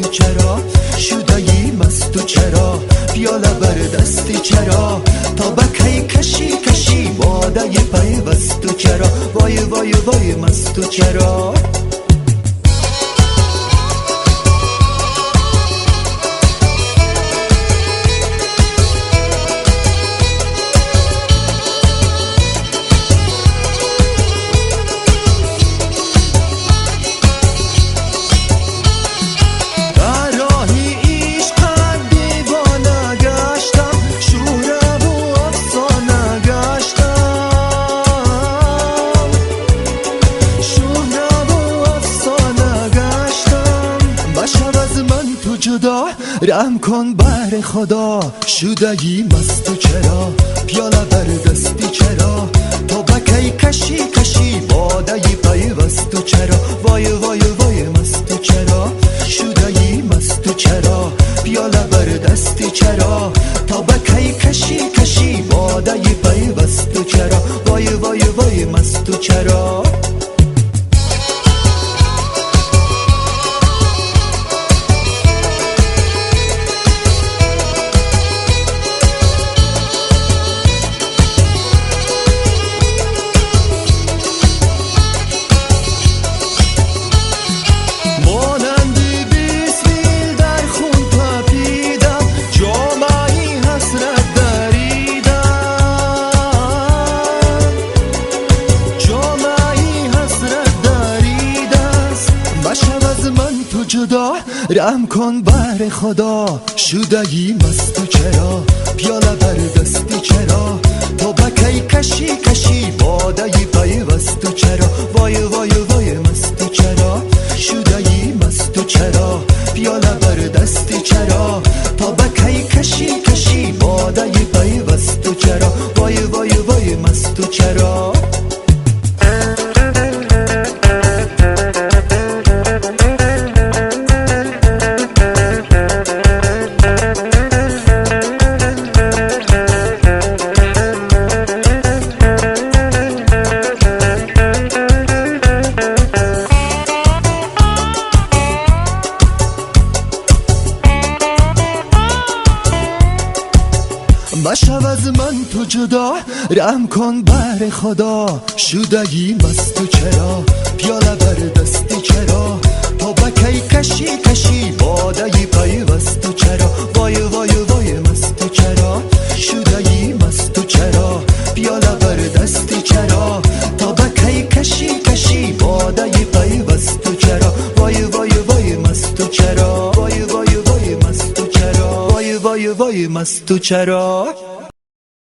مستو چرا شدایی مستو چرا پیاله بر دستی چرا تا بکی کشی کشی باده پیوستو چرا وای وای وای مستو چرا رحم کن بر خدا شدگی مستو چرا پیاله بر دستی چرا تا بکی کشی کشی باده پیوستو چرا وای وای وای مستو چرا شدگی مستو چرا پیاله بر دستی چرا تا بکی کشی کشی باده پیوستو چرا وای وای وای مستو چرا رحم کن بر خدا شدگی مستو چرا پیاله بر دستی چرا تا بکی کشی کشی باده پیوستو چرا وای وای وای مستو چرا شدگی مستو چرا پیاله بر دستی چرا تا بکی کشی کشی باده پیوستو چرا وای وای وای مستو چرا مشو از من تو جدا رحم کن بر خدا شدگی مستو چرا پیاله بر دستی چرا تا بکی کشی کشی باده پیوستو چرا وای وای وای مستو چرا شدگی مستو چرا پیاله بر دستی چرا تا بکی کشی کشی باده پیوستو چرا وای وای وای مستو چرا وای وای وای مستو چرا وای وای وای مستو چرا